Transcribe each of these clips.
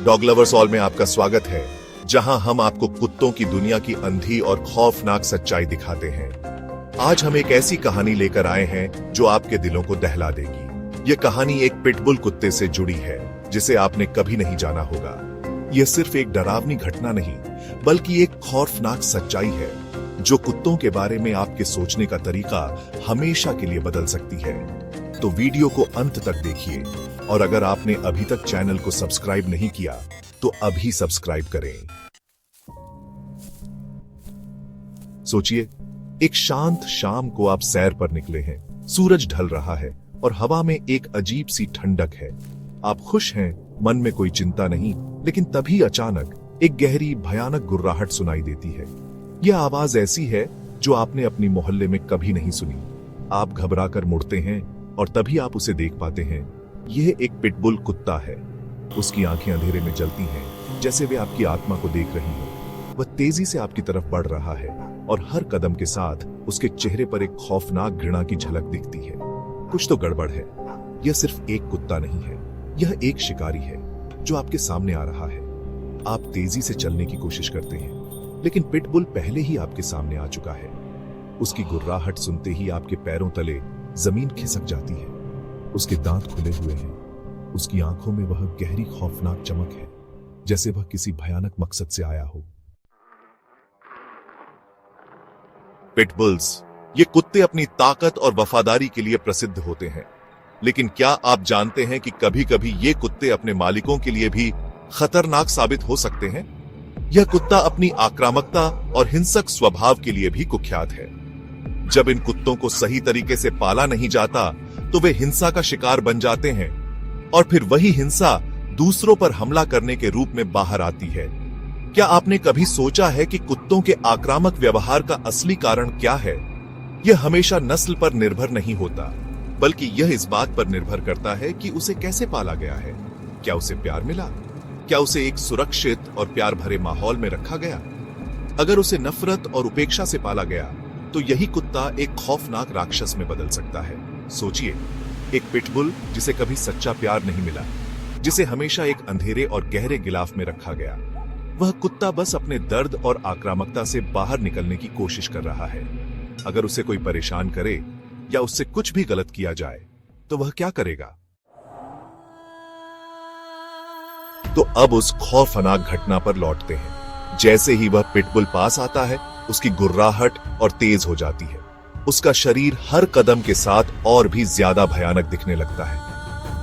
Dog lovers all में आपका स्वागत है, जहां हम आपको कुत्तों की दुनिया की अंधी और खौफनाक सच्चाई दिखाते हैं। आज हम एक ऐसी कहानी लेकर आए हैं जो आपके दिलों को दहला देगी। ये कहानी एक पिटबुल कुत्ते से जुड़ी है जिसे आपने कभी नहीं जाना होगा। यह सिर्फ एक डरावनी घटना नहीं, बल्कि एक खौफनाक सच्चाई है जो कुत्तों के बारे में आपके सोचने का तरीका हमेशा के लिए बदल सकती है। तो वीडियो को अंत तक देखिए, और अगर आपने अभी तक चैनल को सब्सक्राइब नहीं किया तो अभी सब्सक्राइब करें। सोचिए, एक शांत शाम को आप सैर पर निकले हैं। सूरज ढल रहा है और हवा में एक अजीब सी ठंडक है। आप खुश हैं, मन में कोई चिंता नहीं, लेकिन तभी अचानक एक गहरी भयानक गुर्राहट सुनाई देती है। यह आवाज ऐसी है जो आपने अपनी मोहल्ले में कभी नहीं सुनी। आप घबराकर मुड़ते हैं और तभी आप उसे देख पाते हैं। यह एक पिटबुल कुत्ता है। उसकी आंखें अंधेरे में जलती हैं, जैसे वे आपकी आत्मा को देख रही हो। वह तेजी से आपकी तरफ बढ़ रहा है और हर कदम के साथ उसके चेहरे पर एक खौफनाक घृणा की झलक दिखती है। कुछ तो गड़बड़ है। यह सिर्फ एक कुत्ता नहीं है, यह एक शिकारी है जो आपके सामने आ रहा है। आप तेजी से चलने की कोशिश करते हैं, लेकिन पिटबुल पहले ही आपके सामने आ चुका है। उसकी गुर्राहट सुनते ही आपके पैरों तले जमीन खिसक जाती है। उसके दांत खुले हुए हैं। उसकी आंखों में वह गहरी खौफनाक चमक है, जैसे वह किसी भयानक मकसद से आया हो। पिटबुल्स, ये कुत्ते अपनी ताकत और वफादारी के लिए प्रसिद्ध होते हैं, लेकिन क्या आप जानते हैं कि कभी-कभी ये कुत्ते अपने मालिकों के लिए भी खतरनाक साबित हो सकते हैं? यह कुत्ता अपनी आक्रामकता और हिंसक स्वभाव के लिए भी कुख्यात है। जब इन कुत्तों को सही तरीके से पाला नहीं जाता, तो वे हिंसा का शिकार बन जाते हैं और फिर वही हिंसा दूसरों पर हमला करने के रूप में बाहर आती है। क्या आपने कभी सोचा है कि कुत्तों के आक्रामक व्यवहार का असली कारण क्या है? यह हमेशा नस्ल पर निर्भर नहीं होता, बल्कि यह इस बात पर निर्भर करता है कि उसे कैसे पाला गया है। क्या उसे प्यार मिला? क्या उसे एक सुरक्षित और प्यार भरे माहौल में रखा गया? अगर उसे नफरत और उपेक्षा से पाला गया, तो यही कुत्ता एक खौफनाक राक्षस में बदल सकता है। सोचिए, एक पिटबुल जिसे कभी सच्चा प्यार नहीं मिला, जिसे हमेशा एक अंधेरे और गहरे गिलाफ में रखा गया। वह कुत्ता बस अपने दर्द और आक्रामकता से बाहर निकलने की कोशिश कर रहा है। अगर उसे कोई परेशान करे या उससे कुछ भी गलत किया जाए, तो वह क्या करेगा? तो अब उस खौफनाक घटना पर लौटते हैं। जैसे ही वह पिटबुल पास आता है, उसकी गुर्राहट और तेज हो जाती है। उसका शरीर हर कदम के साथ और भी ज्यादा भयानक दिखने लगता है।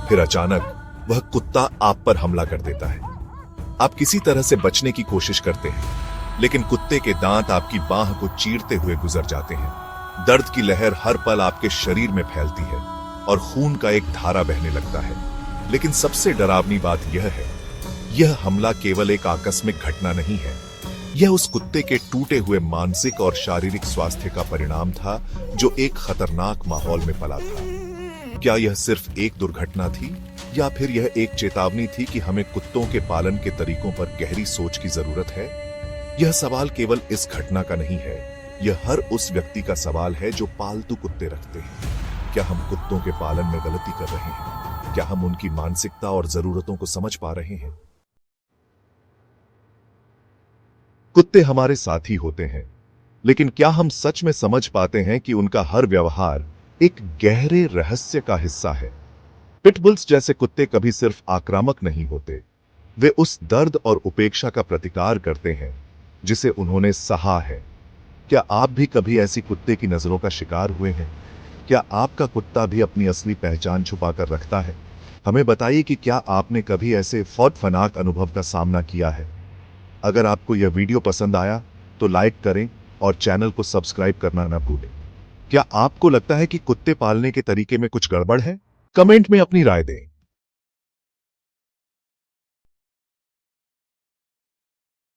फिर अचानक वह कुत्ता आप पर हमला कर देता है। आप किसी तरह से बचने की कोशिश करते हैं, लेकिन कुत्ते के दांत आपकी बाह को चीरते हुए गुजर जाते हैं। दर्द की लहर हर पल आपके शरीर में फैलती है और खून का एक धारा बहने लगता है। लेकिन सबसे डरावनी बात यह है, यह हमला केवल एक आकस्मिक घटना नहीं है। यह उस कुत्ते के टूटे हुए मानसिक और शारीरिक स्वास्थ्य का परिणाम था, जो एक खतरनाक माहौल में पला था। क्या यह सिर्फ एक दुर्घटना थी, या फिर यह एक चेतावनी थी कि हमें कुत्तों के पालन के तरीकों पर गहरी सोच की जरूरत है? यह सवाल केवल इस घटना का नहीं है, यह हर उस व्यक्ति का सवाल है जो पालतू कुत्ते रखते हैं। क्या हम कुत्तों के पालन में गलती कर रहे हैं? क्या हम उनकी मानसिकता और जरूरतों को समझ पा रहे हैं? कुत्ते हमारे साथी होते हैं, लेकिन क्या हम सच में समझ पाते हैं कि उनका हर व्यवहार एक गहरे रहस्य का हिस्सा है? पिटबुल्स जैसे कुत्ते कभी सिर्फ आक्रामक नहीं होते, वे उस दर्द और उपेक्षा का प्रतिकार करते हैं जिसे उन्होंने सहा है। क्या आप भी कभी ऐसी कुत्ते की नजरों का शिकार हुए हैं? क्या आपका कुत्ता भी अपनी असली पहचान छुपाकर रखता है? हमें बताइए कि क्या आपने कभी ऐसे खौफनाक अनुभव का सामना किया है। अगर आपको यह वीडियो पसंद आया तो लाइक करें और चैनल को सब्सक्राइब करना न भूलें। क्या आपको लगता है कि कुत्ते पालने के तरीके में कुछ गड़बड़ है? कमेंट में अपनी राय दें।